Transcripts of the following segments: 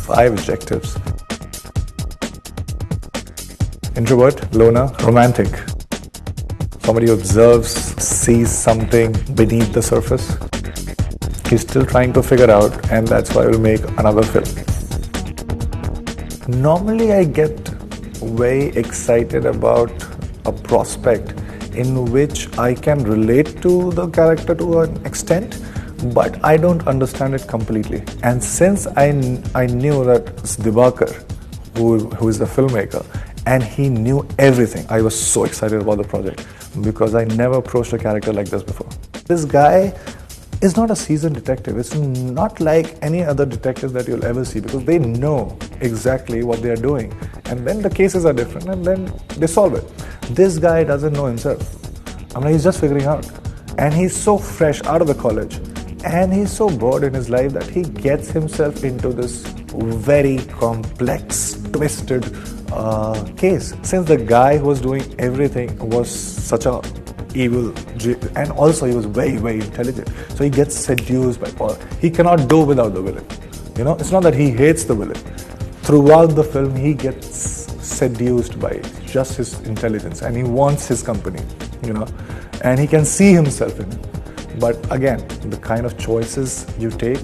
5 adjectives. Introvert, loner, romantic. Somebody who observes, sees something beneath the surface. He's still trying to figure out, and that's why we'll make another film. Normally I get very excited about a prospect in which I can relate to the character to an extent, but I don't understand it completely. And since I knew that Dibakar, who is the filmmaker, and he knew everything, I was so excited about the project because I never approached a character like this before. This guy is not a seasoned detective. It's not like any other detective that you'll ever see because they know exactly what they are doing. And then the cases are different and then they solve it. This guy doesn't know himself. He's just figuring out. And he's so fresh out of the college. And he's so bored in his life that he gets himself into this very complex, twisted case. Since the guy who was doing everything was such a evil, and also he was very, very intelligent. So he gets seduced by Paul. He cannot do without the villain. It's not that he hates the villain. Throughout the film, he gets seduced by just his intelligence and he wants his company, and he can see himself in it. But again, the kind of choices you take,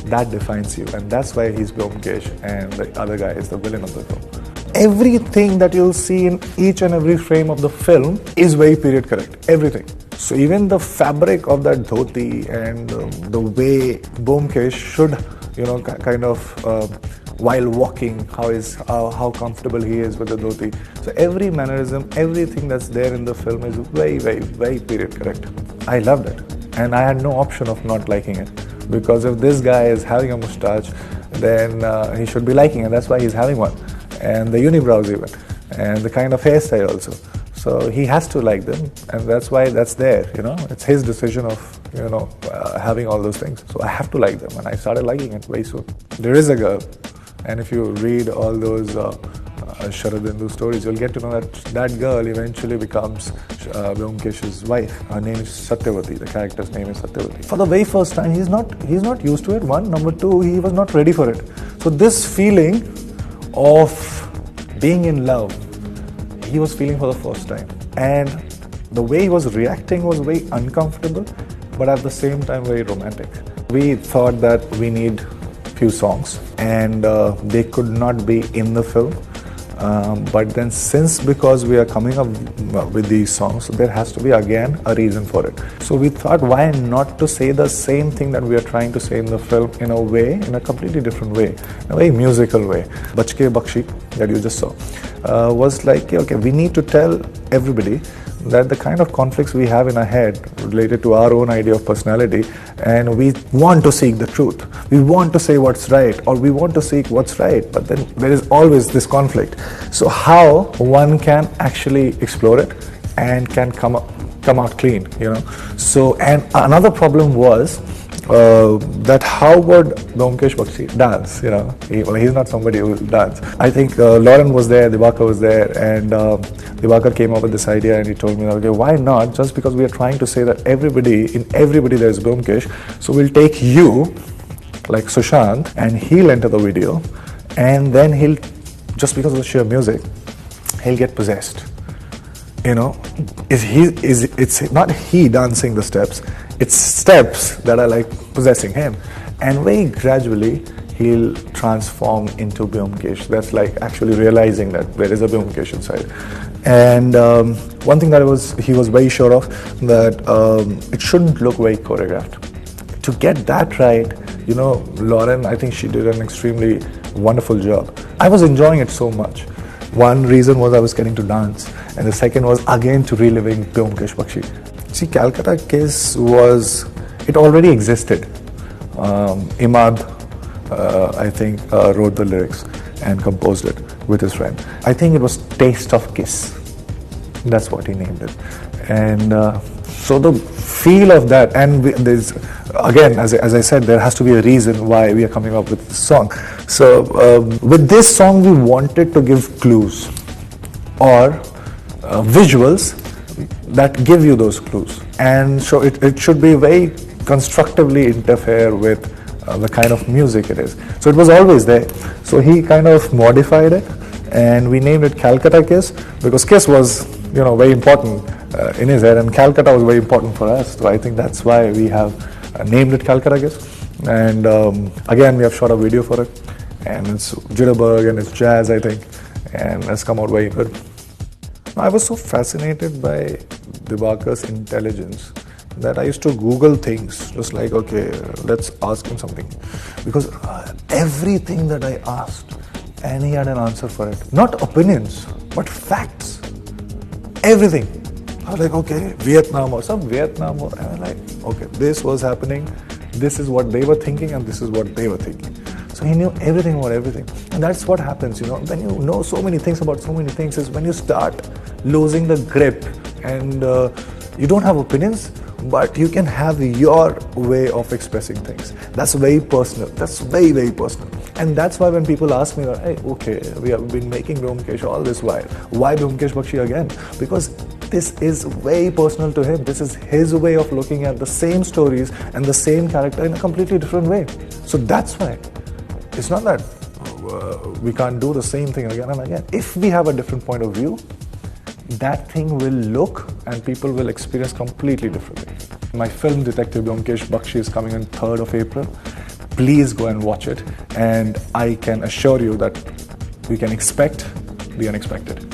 that defines you. And that's why he's Byomkesh and the other guy is the villain of the film. Everything that you'll see in each and every frame of the film is very period correct. Everything. So even the fabric of that dhoti and the way Byomkesh should, kind of while walking, how comfortable he is with the dhoti. So every mannerism, everything that's there in the film is very, very, very period correct. I loved it. And I had no option of not liking it. Because if this guy is having a moustache, then he should be liking it. That's why he's having one. And the unibrows even. And the kind of hairstyle also. So he has to like them. And that's why that's there, It's his decision of, having all those things. So I have to like them. And I started liking it very soon. There is a girl. And if you read all those Sharadindu stories, you'll get to know that that girl eventually becomes Byomkesh's wife. Her name is Satyavati. The character's name is Satyavati. For the very first time, he's not used to it. One, number two, he was not ready for it. So this feeling of being in love, he was feeling for the first time. And the way he was reacting was very uncomfortable, but at the same time very romantic. We thought that we need few songs and they could not be in the film. But then because we are coming up with these songs, there has to be again a reason for it. So we thought, why not to say the same thing that we are trying to say in the film in a completely different way, in a very musical way. Bachke Bakshi that you just saw was like, okay, we need to tell everybody that the kind of conflicts we have in our head related to our own idea of personality, and we want to seek the truth. We want to say what's right, or we want to seek what's right, but then there is always this conflict. So how one can actually explore it and can come out clean, So, and another problem was that how would Byomkesh Bakshi dance, he's not somebody who will dance. I think Lauren was there, Dibakar was there, and Dibakar came up with this idea and he told me, okay, why not, just because we are trying to say that in everybody there is Byomkesh, so we'll take you, like Sushant, and he'll enter the video, and then he'll, just because of the sheer music, he'll get possessed. It's not he dancing the steps, it's steps that are like possessing him. And very gradually, he'll transform into Byomkesh. That's like actually realizing that there is a Byomkesh inside. And one thing that he was very sure of, that it shouldn't look very choreographed. To get that right, Lauren, I think she did an extremely wonderful job. I was enjoying it so much. One reason was I was getting to dance, and the second was again to reliving Byomkesh Bakshi. See, Calcutta case it already existed. Imad, I think, wrote the lyrics and composed it with his friend. I think it was Taste of Kiss. That's what he named it. And so the feel of that, and there's, again, as I said, there has to be a reason why we are coming up with this song. So with this song, we wanted to give clues or visuals that give you those clues. And so it should be very constructively interfere with the kind of music it is. So it was always there. So he kind of modified it, and we named it Calcutta Kiss because Kiss was, very important in his head, and Calcutta was very important for us. So I think that's why we have named it Calcutta Kiss. And again, we have shot a video for it, and it's jitterbug and it's jazz, I think, and it's come out very good. I was so fascinated by Dibakar's intelligence that I used to Google things, just like, okay, let's ask him something. Because everything that I asked, and he had an answer for it. Not opinions, but facts. Everything. I was like, okay, Vietnam or and I was like, okay, this was happening, this is what they were thinking, and this is what they were thinking. So he knew everything about everything. And that's what happens, when you know so many things about so many things, is when you start losing the grip, and you don't have opinions, but you can have your way of expressing things. That's very personal. That's very, very personal. And that's why when people ask me, hey, okay, we have been making Byomkesh all this while. Why Byomkesh Bakshi again? Because this is very personal to him. This is his way of looking at the same stories and the same character in a completely different way. So that's why. It's not that we can't do the same thing again and again. If we have a different point of view, that thing will look and people will experience completely differently. My film Detective Byomkesh Bakshi is coming on 3rd of April. Please go and watch it, and I can assure you that we can expect the unexpected.